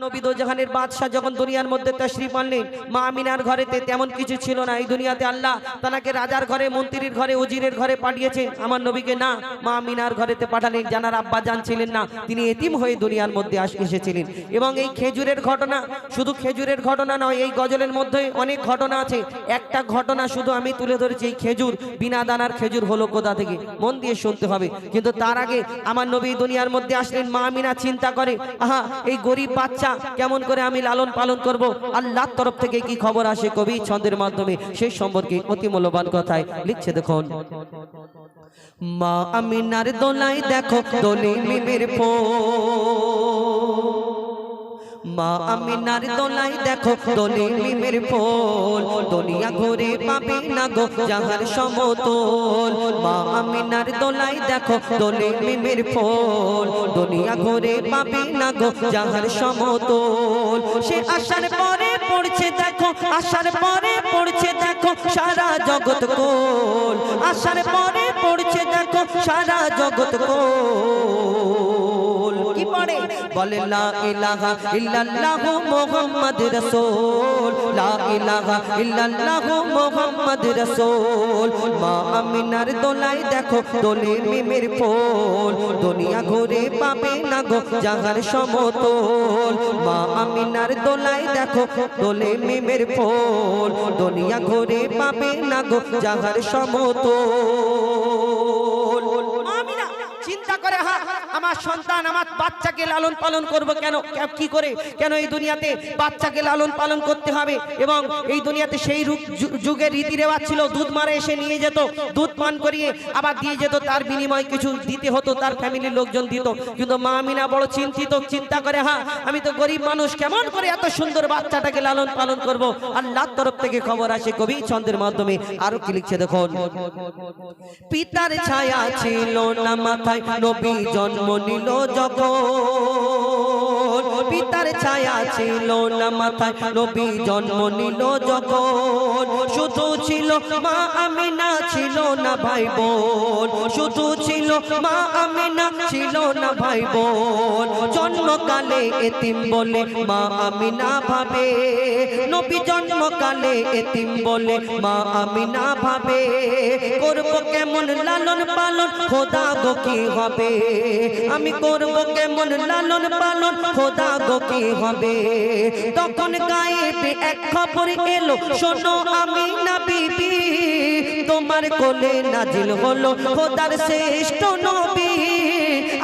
নবী দোজাহানের বাদশাহ যখন দুনিয়ার মধ্যে তশরিফ আনলেন, মা আমিনার ঘরেতে তেমন কিছু ছিল না। এই দুনিয়াতে আল্লাহ তাকে রাজার ঘরে, মন্ত্রীর ঘরে, উজিরের ঘরে পাঠিয়েছেন। আমার নবীকে না মা আমিনার ঘরেতে পাঠালেন। জানার আব্বা জান ছিলেন না, তিনি এতিম হয়ে দুনিয়ার মধ্যে এসেছিলেন। এবং এই খেজুরের ঘটনা, শুধু খেজুরের ঘটনা নয়, এই গজলের মধ্যে অনেক ঘটনা আছে। একটা ঘটনা শুধু আমি তুলে ধরেছি। এই খেজুর, বিনা দানার খেজুর হলো কোথা থেকে, মন দিয়ে শুনতে হবে। কিন্তু তার আগে আমার নবী দুনিয়ার মধ্যে আসলেন। মা আমিনা চিন্তা করে, আহা এই গরিব বাচ্চা কেমন করে আমি লালন পালন করব। আল্লাহর তরফ থেকে কি খবর আসে কবি ছন্দের মাধ্যমে, সেই সম্পর্কে অতি মূল্যবান কথায় লিখছে। দেখুন, মা আমিনার দোলাই দেখো দোলে মিমের ফুল, মা আমিনার দোলাই দেখো দোলে মিমের ফুল, দুনিয়া ঘুরে পাবে না গো জাহার সমতল। মা আমিনার দোলাই দেখো দোলে মিমের ফুল, দুনিয়া ঘুরে পাবে না গো জাহার সমতল। সে আসার পরে পড়ছে দেখো, আসার পরে পড়ছে দেখো সারা জগৎ কোল, আসার পরে পড়ছে দেখো সারা জগৎ কোল। কি পড়ে? বলে লা ইলাহা ইল্লাল্লাহু মুহাম্মাদুর রাসূল, লা ইলাহা ইল্লাল্লাহু মুহাম্মাদুর রাসূল। মা আমিনার দোলাই দেখো দোলে মিমের ফুল, দুনিয়া ঘুরে পাবে না গো জাহার সমতল। মা আমিনার দোলাই দেখো দোলে মিমের ফুল, দুনিয়া ঘুরে পাবে না গো জাহার সমতল। আমিনা চিন্তা করে, হ্যাঁ আমার সন্তান, আমার বাচ্চাকে লালন পালন করব কেন, কি করে, কেন এই দুনিয়াতে বাচ্চাকে লালন পালন করতে হবে। এবং এই দুনিয়াতে সেই যুগের রীতি রেওয়াজ ছিল, দুধ মারে এসে নিয়ে যেত, দুধ পান করিয়ে আবার দিয়ে যেত, তার বিনিময়ে কিছু দিতে হতো, তার ফ্যামিলির লোকজন দিত। কিন্তু মা আমিনা বড় চিন্তিত, চিন্তা করে, হ্যাঁ আমি তো গরিব মানুষ, কেমন করে এত সুন্দর বাচ্চাটাকে লালন পালন করব। আল্লাহর তরফ থেকে খবর আসে কবি ছন্দের মাধ্যমে। আরো কি লিখছে দেখুন, পিতার ছায়া ছিল না মাথায়, নবী জন্ম নিল যখন, পিতার ছায়া ছিল না মাথায়, নবী জন্ম নিল যখন। শুধু ছিল মা আমিনা, ছিল না ভাই বোন, শুধু ছিল মা আমিনা, ছিল না ভাই বোন। জন্মকালে এতিম বলে মা আমিনা ভাবে, নবী জন্মকালে এতিম বলে মা আমিনা ভাবে, করব কেমন লালন পালন খোদা গো কি হবে, আমি করব কেমন লালন পালন খোদা গো কি হবে। তখন গায়েবে এক খবর এলো, শোনো আমিনা বিবি, তোমার কোলে নাজিল হলো খোদার শ্রেষ্ঠ নবী।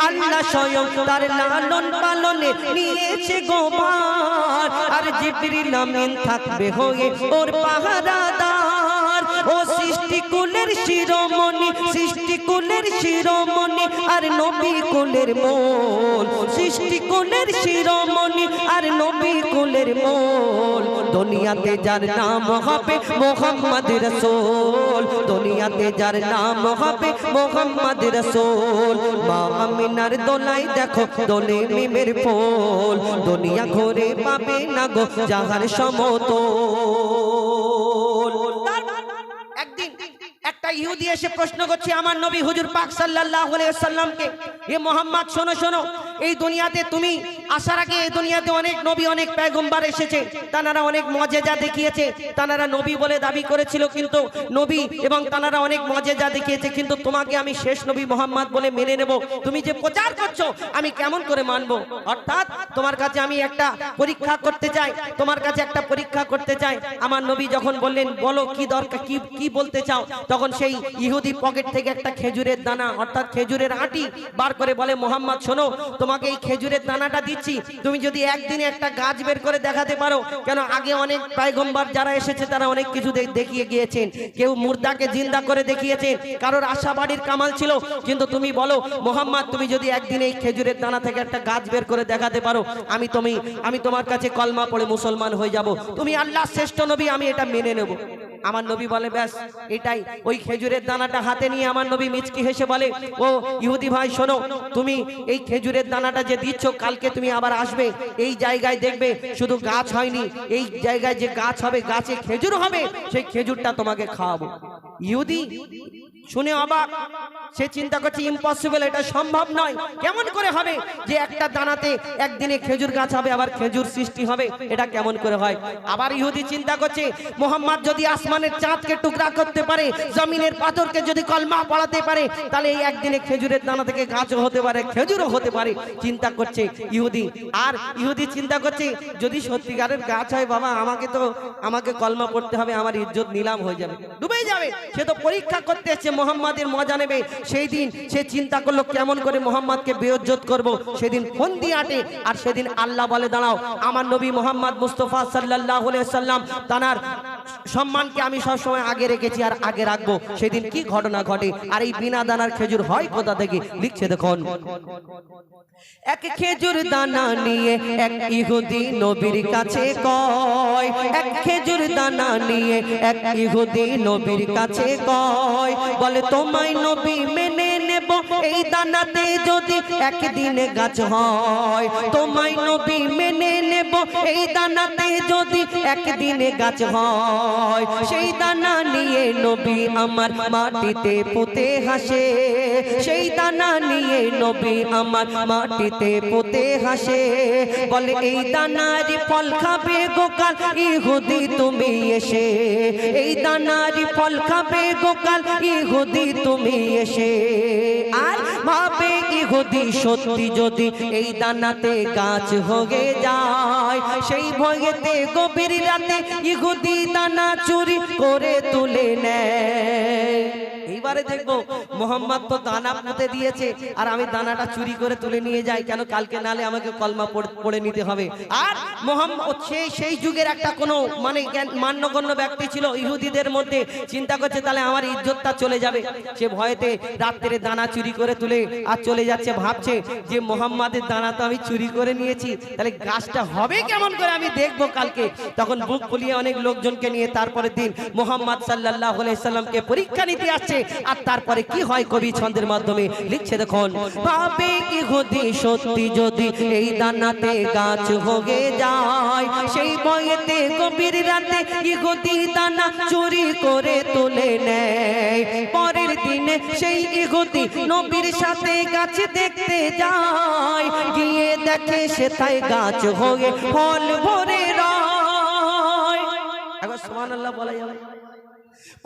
আল্লাহ স্বয়ং তার লালন পালনে নিয়েছে গোবার, আর জিবরিল আমিন থাকবে হয়ে ওর পাহারাদার। ও সৃষ্টি কুলের শিরোমণি, সৃষ্টি কুলের শিরোমণি আর নবী কুলের মোল, সৃষ্টি কুলের শিরোমণি আর নবী কুলের মোল। দুনিয়াতে যার নাম হবে মুহাম্মদ রাসূল, দুনিয়াতে যার নাম হবে মুহাম্মদ রাসূল। মা আমিনার দোলাই দেখো দোলে মিমের ফুল, দুনিয়া ঘুরে পাবে না গো জাহার সমতল। একদিন একটা ইহুদি এসে প্রশ্ন করছে আমার নবী হুজুর পাক সাল্লাল্লাহু আলাইহি ওয়াসাল্লামকে, এ মুহাম্মদ শোনো শোনো, এই দুনিয়াতে তুমি আসার আগে এই দুনিয়াতে অনেক নবী, অনেক পয়গম্বর এসেছে, তারা অনেক মুজিজা দেখিয়েছে, তারা নবী বলে দাবি করেছিল, কিন্তু নবী এবং তারা অনেক মুজিজা দেখিয়েছে, কিন্তু তোমাকে আমি শেষ নবী মুহাম্মদ বলে মেনে নেব। তুমি যে প্রচার করছো আমি কেমন করে মানবো? অর্থাৎ তোমার কাছে আমি একটা পরীক্ষা করতে চাই, তোমার কাছে একটা পরীক্ষা করতে চাই। আমার নবী যখন বললেন বলো কি দরকার, কি বলতে চাও, তখন সেই ইহুদি পকেট থেকে একটা খেজুরের দানা অর্থাৎ খেজুরের আটি বার করে বলে, মুহাম্মদ শোনো, তোমাকে এই খেজুরের দানাটা দিচ্ছি, তুমি যদি একদিনে একটা গাছ বের করে দেখাতে পারো, কেন আগে অনেক পয়গম্বর যারা এসেছে তারা অনেক কিছু দেখিয়ে গিয়েছেন, কেউ মুর্দাকে জিন্দা করে দেখিয়েছেন, কারোর আশাবাড়ির কামাল ছিল, কিন্তু তুমি বলো মুহাম্মদ, তুমি যদি একদিনে এই খেজুরের দানা থেকে একটা গাছ বের করে দেখাতে পারো, আমি তোমার কাছে কলমা পড়ে মুসলমান হয়ে যাব, তুমি আল্লাহর শ্রেষ্ঠ নবী, আমি এটা মেনে নেব। আমার নবী বলে ব্যাস এটাই। ওই খেজুরের দানাটা হাতে নিয়ে আমার নবী মিচকি হেসে বলে, ও ইহুদি ভাই শোনো, তুমি এই খেজুরের দানাটা যে দিচ্ছ, কালকে তুমি আবার আসবে, এই জায়গায় দেখবে শুধু গাছ হয়নি, এই জায়গায় যে গাছ হবে, গাছে খেজুর হবে, সেই খেজুরটা তোমাকে খাওয়াবো। ইহুদি শুনে অবাক, সে চিন্তা করছে ইম্পসিবল, এটা সম্ভব নয়, কেমন করে হবে যে একটা দানাতে একদিনে খেজুর গাছ হবে আবার খেজুর সৃষ্টি হবে, এটা কেমন করে হয়। আবার ইহুদি চিন্তা করছে মোহাম্মদ যদি আসমানের চাঁদকে টুকরা করতে পারে, জমিনের পাথরকে যদি কলমা পড়াতে পারে, তাহলে এই একদিনে খেজুরের দানা থেকে গাছও হতে পারে, খেজুরও হতে পারে। চিন্তা করছে ইহুদি। আর ইহুদি চিন্তা করছে যদি সত্যিকারের গাছ হয় বাবা, আমাকে কলমা পড়তে হবে, আমার ইজ্জত নিলাম হয়ে যাবে, ডুবে যাবে। সে তো পরীক্ষা করতে এসেছে, মোহাম্মদের মজা নেবে। সেই দিন সে চিন্তা করলো কেমন করে মোহাম্মদকে বেইজ্জত করব। সেদিন ফন্দি আটে, আর সেদিন আল্লাহ বলে দাঁড়াও, আমার নবী মোহাম্মদ মুস্তাফা সাল্লাল্লাহু আলাইহি সাল্লাম তানার সম্মানকে আমি সবসময় আগে রেখেছি আর আগে রাখবো। সেদিন কি ঘটনা ঘটে, আর এই বিনা দানার খেজুর হয় কোথা থেকে, লিখছে দেখুন। এক খেজুর দানা নিয়ে এক ইহুদি নবীর কাছে কয়, এক খেজুর দানা নিয়ে এক ইহুদি নবীর কাছে কয়, বলে তোমায় নবী মেনে নেব এই দানাতে যদি একদিনে গাছ হয়, তোমায় নবী মেনে নেব এই দানাতে যদি একদিনে গাছ হয়। সেই দানা নিয়ে নবী আমার মাটিতে পুঁতে হাসে, সেই দানা নিয়ে নবী আমার মাটিতে পুঁতে হাসে, বলে এই দানারি ফল খাবে গোকাল ইহুদি তুমি এসে, এই দানারি ফল খাবে গোকাল ইহুদি তুমি এসে। আর ভাবে ইহুদি সত্যি যদি এই দানাতে গাছ হয়ে যায়, সেই ভয়েতে গভীর রাতে ইহুদি দানা চুরি করে তুলে নেয়। এইবারে দেখবো মোহাম্মদ তো দানা পুঁতে দিয়েছে আর আমি দানাটা চুরি করে তুলে নিয়ে যাই কেন, কালকে নালে আমাকে কলমা পড়ে নিতে হবে। আর মোহাম্মদ সেই যুগের একটা কোনো মানে মান্যগণ্য ব্যক্তি ছিল ইহুদিদের মধ্যে, চিন্তা করছে তাহলে আমার ইজ্জতটা চলে যাবে। সে ভয়েতে রাত্রে দানা চুরি করে তুলে আর চলে যাচ্ছে, ভাবছে যে মোহাম্মদের দানা তো আমি চুরি করে নিয়েছি, তাহলে গাছটা হবে কেমন করে আমি দেখবো কালকে। তখন বুক ফুলিয়ে অনেক লোকজনকে নিয়ে তারপরের দিন মোহাম্মদ সাল্লাল্লাহু আলাইহি সাল্লামকে পরীক্ষা নিতে আসছে। আর তারপরে কি হয় কবি ছন্দের মাধ্যমে লিখছে দেখুন। ভাবে ইহুদি সত্যি যদি এই দানাতে গাছ হয়ে যায়, সেই ভয়েতে গভীর রাতে ইহুদি দানা চুরি করে তুলে নেয়। পরের দিনে সেই ইহুদি নবীর সাথে গাছ দেখতে যায়, গিয়ে দেখে সেটাই গাছ হয়ে ফল ভরে রয়। একবার সুবহানাল্লাহ বলা যাবে।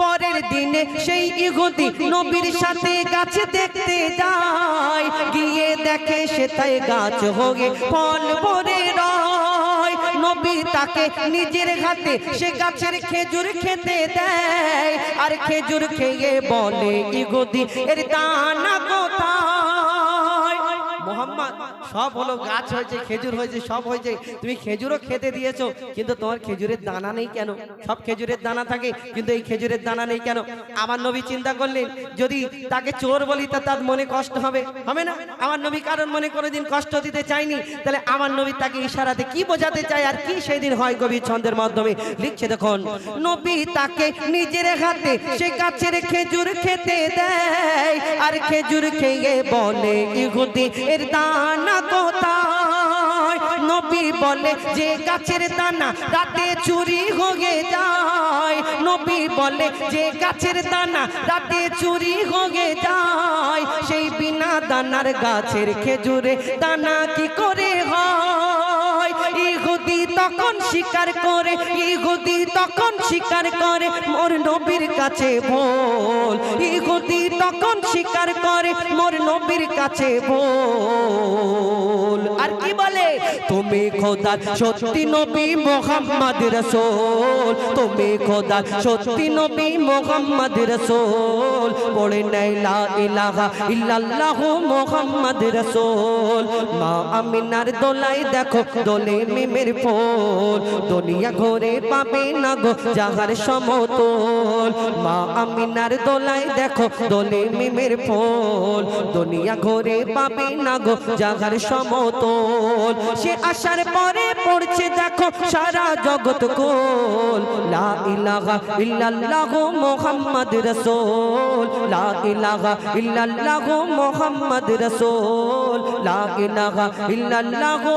পরের দিনে সেই ইহুদি নবীর সাথে গাছ দেখতে যায়, গিয়ে দেখে সেটাই গাছ হয়ে ফল ভরে রয়। নবী তাকে নিজের হাতে সে গাছের খেজুর খেতে দেয়, আর খেজুর খেয়ে বলে ইহুদি এর দানা কোথায়। মোহাম্মদ সব হলো, গাছ হয়েছে, খেজুর হয়েছে, সব হয়েছে, তুমি খেজুরও খেতে দিয়েছো, কিন্তু তোমার খেজুরের দানা নেই কেন? সব খেজুরের দানা থাকে কিন্তু এই খেজুরের দানা নেই কেন? আমার নবী চিন্তা করলেন যদি তাকে চোর বলি তা তার মনে কষ্ট হবে, হবে না? আমার নবী কারণ মনে কোনোদিন কষ্ট দিতে চাইনি, তাহলে আমার নবী তাকে ইশারাতে কি বোঝাতে চায় আর কি সেই দিন হয় কবি ছন্দের মাধ্যমে লিখছে দেখুন। নবী তাকে নিজের হাতে সে গাছের খেজুর খেতে দেয়, আর খেজুর খেয়ে বলে ইহুদি এর দানা কোথায়। নবী বলে যে গাছের দানা রাতে চুরি হয়ে যায়, নবী বলে যে গাছের দানা রাতে চুরি হয়ে যায়, সেই বিনা দানার গাছের খেজুরে দানা কি করে হয়। ইহুদি তখন স্বীকার করে, ইহুদি তখন স্বীকার করে মোর নবীর কাছে বল, ইহুদি তখন স্বীকার করে মোর নবীর কাছে বল। আর কি বলে, তুমি খোদার সত্যি নবী মুহাম্মদ রাসূল, তুমি খোদার সত্যি নবী মুহাম্মদ রাসূল, পড়ে নাই লা ইলাহা ইল্লাল্লাহু মুহাম্মদ রাসূল। মা আমিনার দোলাই দেখো দোলে মিমের ফুল, দুনিয়া ঘুরে পাবে না গো জাহার সমতল। মা আমিনার দোলাই দেখো দোলে মিমের ফুল, দুনিয়া ঘুরে পাবে না গো জাহার সমতল। সে আসার পরে পড়ছে দেখো সারা জগৎ কোল, লা ইলাহা ইল্লাল্লাহু মুহাম্মদ রাসূল, লা ইলাহা ইল্লাল্লাহু মুহাম্মদ রাসূল, লা ইলাহা ইল্লাল্লাহু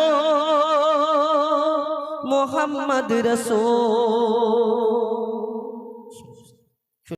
মুহাম্মদ রাসূল।